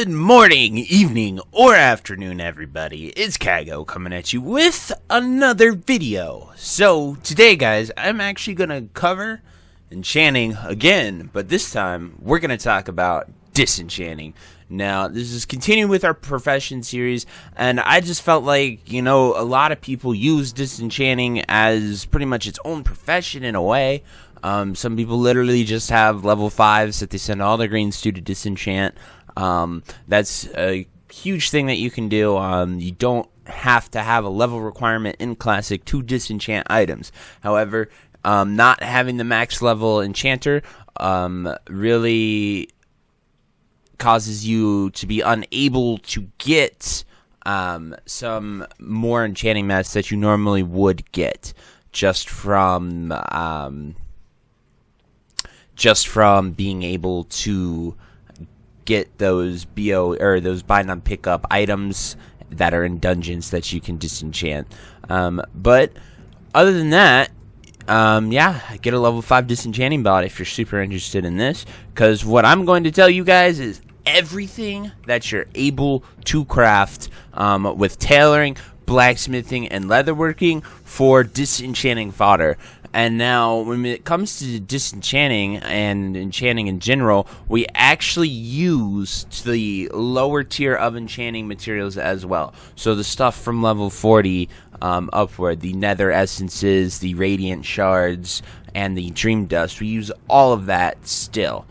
Good morning, evening, or afternoon, everybody. It's Kaghoe coming at you with another video. So, today, guys, I'm actually going to cover enchanting again, but this time, we're going to talk about disenchanting. Now, this is continuing with our profession series, and I just felt like, you know, a lot of people use disenchanting as pretty much its own profession in a way. Some people literally just have level 5s that they send all their greens to disenchant. That's a huge thing that you can do. You don't have to have a level requirement in Classic to disenchant items. However, not having the max level enchanter really causes you to be unable to get some more enchanting mats that you normally would get just from being able to get those those bind on pickup items that are in dungeons that you can disenchant. But other than that, yeah, get a level 5 disenchanting bot if you're super interested in this, because what I'm going to tell you guys is everything that you're able to craft with tailoring, blacksmithing, and leatherworking for disenchanting fodder. And now, when it comes to disenchanting and enchanting in general, we actually use the lower tier of enchanting materials as well. So the stuff from level 40 upward, the nether essences, the radiant shards, and the dream dust, we use all of that still.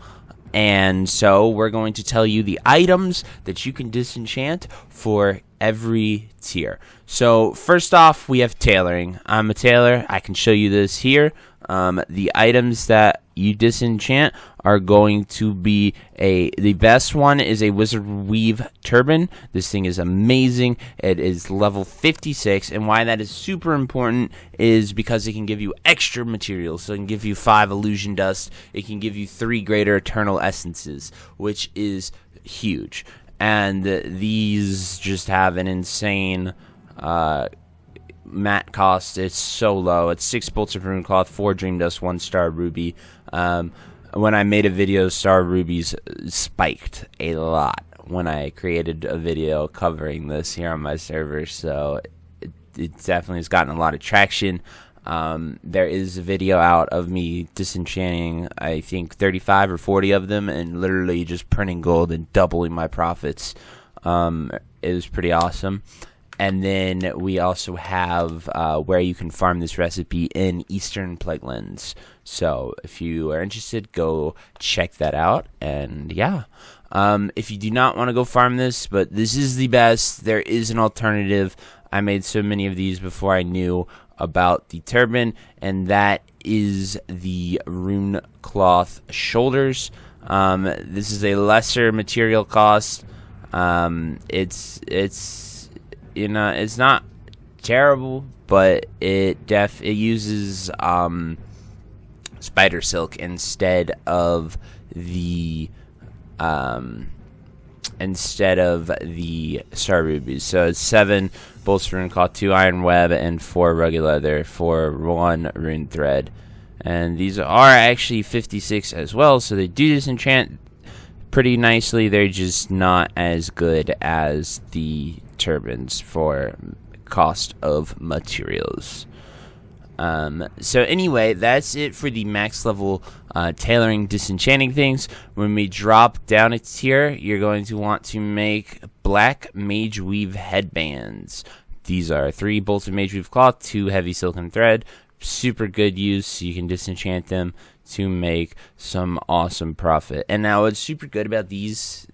And so we're going to tell you the items that you can disenchant for every tier. So first off, we have tailoring. I'm a tailor. I can show you this here. The items that you disenchant are going to be the best one is a wizard weave turban. This thing is amazing. It is level 56, and why that is super important is because it can give you extra materials. So it can give you 5 illusion dust. It can give you 3 greater eternal essences, which is huge. And these just have an insane mat cost. It's so low. It's 6 bolts of rune cloth, 4 dream dust, 1 star ruby. When I made a video, star rubies spiked a lot when I created a video covering this here on my server, so it definitely has gotten a lot of traction. There is a video out of me disenchanting, I think 35 or 40 of them, and literally just printing gold and doubling my profits. It was pretty awesome. And then we also have where you can farm this recipe in Eastern Plaguelands. So if you are interested, go check that out. And yeah, if you do not want to go farm this, but this is the best, there is an alternative. I made so many of these before I knew about the turban, and that is the rune cloth shoulders. This is a lesser material cost. You know, it's not terrible, but it uses spider silk instead of the star rubies. So it's 7 bolts rune cloth, 2 iron web, and 4 rugged leather for 1 rune thread. And these are actually 56 as well, so they do disenchant pretty nicely. They're just not as good as the turbans for cost of materials. So anyway, that's it for the max level tailoring disenchanting things. When we drop down a tier, you're going to want to make black mage weave headbands. These are 3 bolts of mage weave cloth, 2 heavy silken thread. Super good use. You can disenchant them to make some awesome profit. And now what's super good about these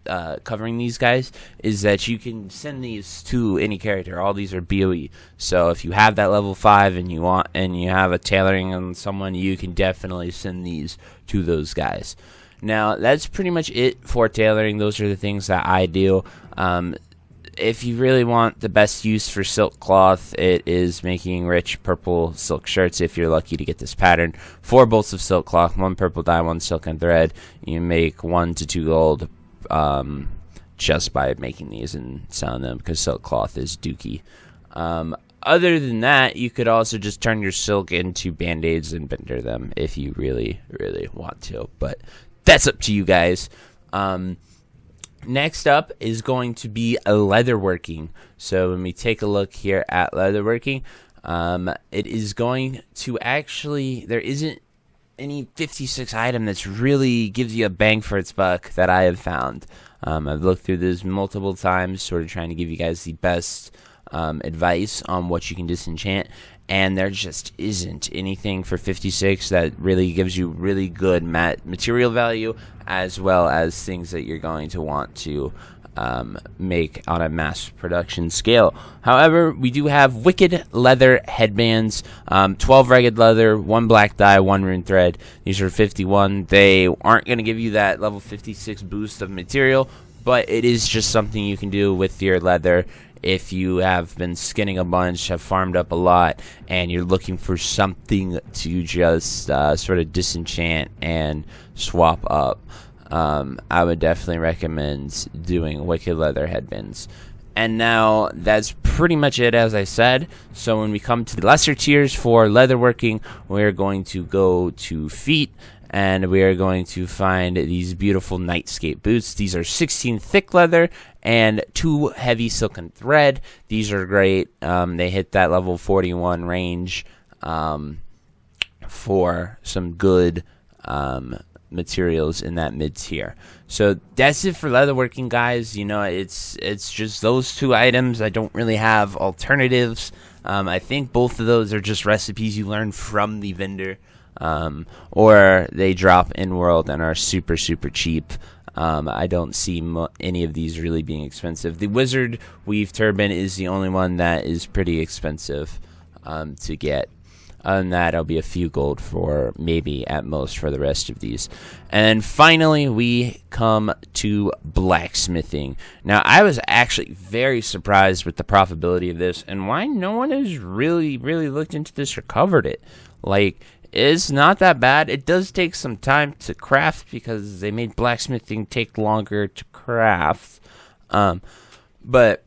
covering these guys is that you can send these to any character. All these are BOE, so if you have that level 5 and you have a tailoring on someone, you can definitely send these to those guys. Now that's pretty much it for tailoring. Those are the things that I do. If you really want the best use for silk cloth, it is making rich purple silk shirts if you're lucky to get this pattern. 4 bolts of silk cloth, 1 purple dye, 1 silken thread. You make 1 to 2 gold just by making these and selling them, because silk cloth is dookie. Other than that, you could also just turn your silk into band-aids and bender them if you really, really want to. But that's up to you guys. Next up is going to be leatherworking. So when we take a look here at leatherworking, it is going to actually, there isn't any 56 item that's really gives you a bang for its buck that I have found. I've looked through this multiple times, sort of trying to give you guys the best advice on what you can disenchant, and there just isn't anything for 56 that really gives you really good material value, as well as things that you're going to want to make on a mass production scale. However, we do have wicked leather headbands, 12 ragged leather, 1 black dye, 1 rune thread. These are 51. They aren't going to give you that level 56 boost of material, but it is just something you can do with your leather if you have been skinning a bunch, have farmed up a lot, and you're looking for something to just sort of disenchant and swap up. I would definitely recommend doing wicked leather headbands. And now that's pretty much it, as I said. So when we come to the lesser tiers for leatherworking, we're going to go to feet, and we are going to find these beautiful nightscape boots. These are 16 thick leather and 2 heavy silken thread. These are great. They hit that level 41 range for some good materials in that mid tier. So that's it for leatherworking, guys. You know, it's just those 2 items. I don't really have alternatives. I think both of those are just recipes you learn from the vendor, or they drop in world and are super cheap. I don't see any of these really being expensive. The wizard weave turban is the only one that is pretty expensive to get. Other than that, it'll be a few gold for maybe at most for the rest of these. And finally, we come to blacksmithing. Now, I was actually very surprised with the profitability of this and why no one has really looked into this or covered it. Like, it's not that bad. It does take some time to craft because they made blacksmithing take longer to craft. But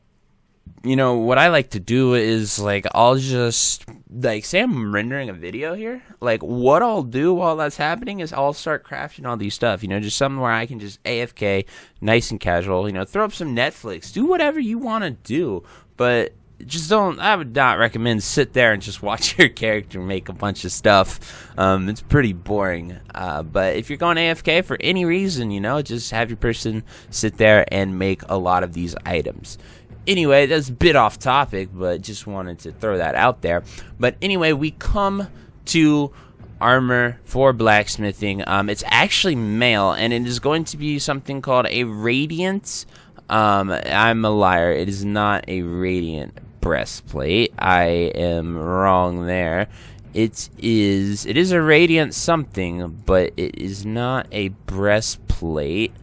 you know, what I like to do is, like, I'll just, like, say I'm rendering a video here. Like, what I'll do while that's happening is I'll start crafting all these stuff, you know, just something where I can just AFK, nice and casual, you know, throw up some Netflix, do whatever you want to do, but just don't, I would not recommend sit there and just watch your character make a bunch of stuff. It's pretty boring. But if you're going AFK for any reason, you know, just have your person sit there and make a lot of these items. Anyway, that's a bit off topic, but just wanted to throw that out there. But anyway, we come to armor for blacksmithing. It's actually male, and it is going to be something called a radiant. I'm a liar. It is not a radiant breastplate. I am wrong there. It is a radiant something, but it is not a breastplate.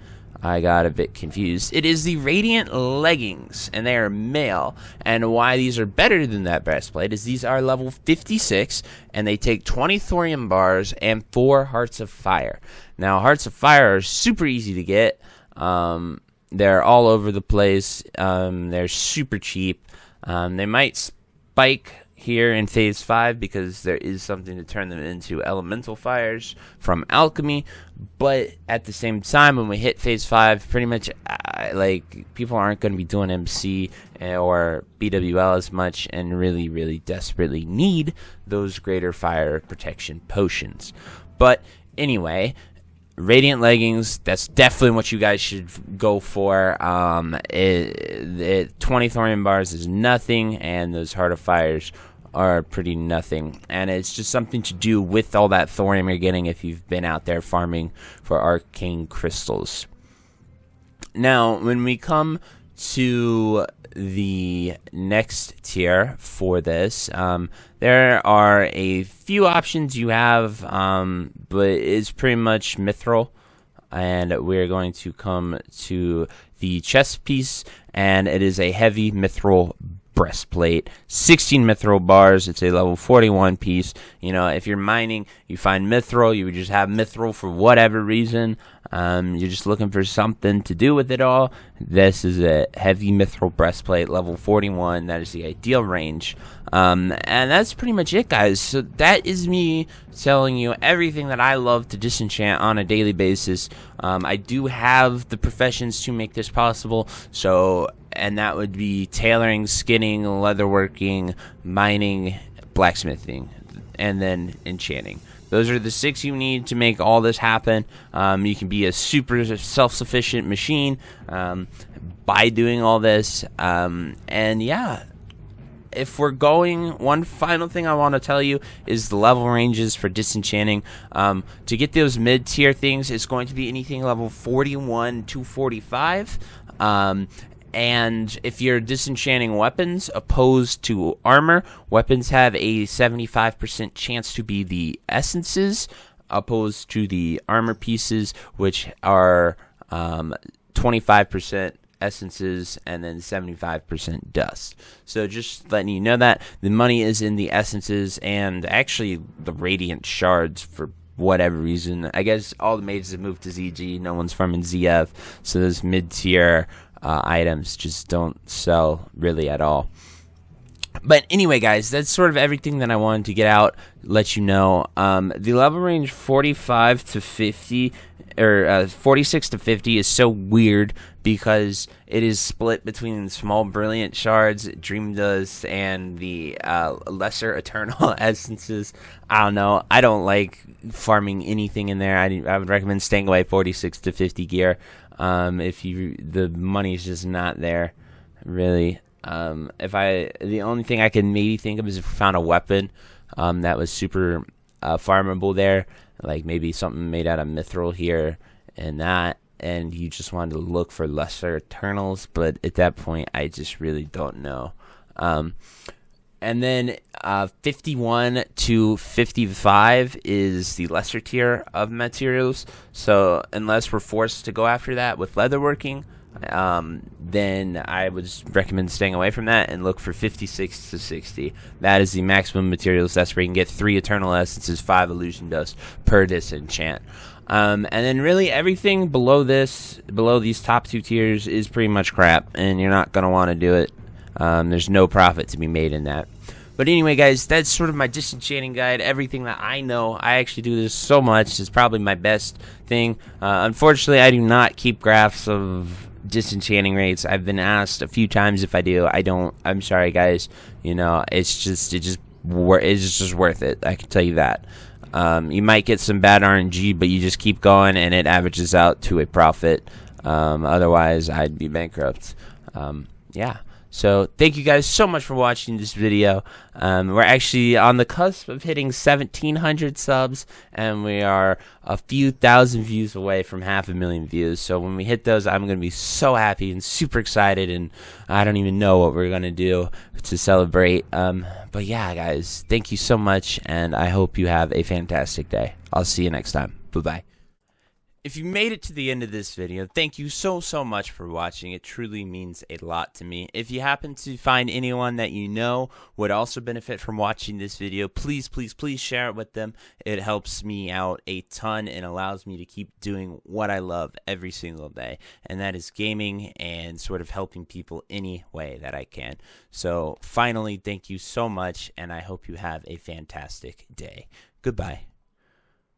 I got a bit confused. It is the Radiant Leggings, and they are male. And why these are better than that breastplate is these are level 56, and they take 20 thorium bars and 4 Hearts of Fire. Now, Hearts of Fire are super easy to get. They're all over the place. They're super cheap. They might spike here in Phase 5 because there is something to turn them into elemental fires from alchemy, but at the same time, when we hit Phase 5, pretty much like people aren't going to be doing MC or BWL as much and really desperately need those greater fire protection potions. But anyway, Radiant Leggings, that's definitely what you guys should go for. 20 thorium bars is nothing, and those Heart of Fires are pretty nothing, and it's just something to do with all that thorium you're getting if you've been out there farming for arcane crystals. Now, when we come to the next tier for this, there are a few options you have, but it's pretty much mithril, and we're going to come to the chest piece, and it is a heavy mithril breastplate, 16 mithril bars. It's a level 41 piece. You know, if you're mining, you find mithril, you would just have mithril for whatever reason. you're just looking for something to do with it all, this is a heavy mithril breastplate, level 41. That is the ideal range. And that's pretty much it, guys. So that is me telling you everything that I love to disenchant on a daily basis. I do have the professions to make this possible, and that would be tailoring, skinning, leatherworking, mining, blacksmithing, and then enchanting. Those are the 6 you need to make all this happen. You can be a super self-sufficient machine by doing all this. And yeah, if we're going, one final thing I want to tell you is the level ranges for disenchanting. To get those mid-tier things, it's going to be anything level 41 to 45. And if you're disenchanting weapons opposed to armor, weapons have a 75% chance to be the essences opposed to the armor pieces, which are 25% essences and then 75% dust. So just letting you know that the money is in the essences and actually the radiant shards for whatever reason. I guess all the mages have moved to ZG. No one's farming ZF, so those mid-tier items just don't sell really at all. But anyway, guys, that's sort of everything that I wanted to get out, let you know. The level range 45 to 50, or 46 to 50 is so weird because it is split between small brilliant shards, dream dust, and the lesser eternal essences. I don't know. I don't like farming anything in there. I would recommend staying away 46 to 50 gear. If the money's just not there, really. The only thing I can maybe think of is if we found a weapon that was super farmable there, like maybe something made out of mithril here and you just wanted to look for lesser eternals, but at that point I just really don't know. And then 51 to 55 is the lesser tier of materials. So unless we're forced to go after that with leatherworking, then I would recommend staying away from that and look for 56 to 60. That is the maximum materials. That's where you can get 3 eternal essences, 5 illusion dust per disenchant. And then really everything below these top 2 tiers is pretty much crap, and you're not going to want to do it. There's no profit to be made in that. But anyway, guys, that's sort of my disenchanting guide. Everything that I know. I actually do this so much. It's probably my best thing. Unfortunately, I do not keep graphs of disenchanting rates. I've been asked a few times if I do. I don't. I'm sorry, guys. You know, it's just worth it. I can tell you that. You might get some bad RNG, but you just keep going, and it averages out to a profit. Otherwise, I'd be bankrupt. Yeah. So thank you guys so much for watching this video. We're actually on the cusp of hitting 1,700 subs, and we are a few thousand views away from 500,000 views. So when we hit those, I'm going to be so happy and super excited, and I don't even know what we're going to do to celebrate. But yeah, guys, thank you so much, and I hope you have a fantastic day. I'll see you next time. Bye-bye. If you made it to the end of this video, thank you so much for watching. It truly means a lot to me. If you happen to find anyone that you know would also benefit from watching this video, please share it with them. It helps me out a ton and allows me to keep doing what I love every single day, and that is gaming and sort of helping people any way that I can. So finally, thank you so much, and I hope you have a fantastic day. Goodbye.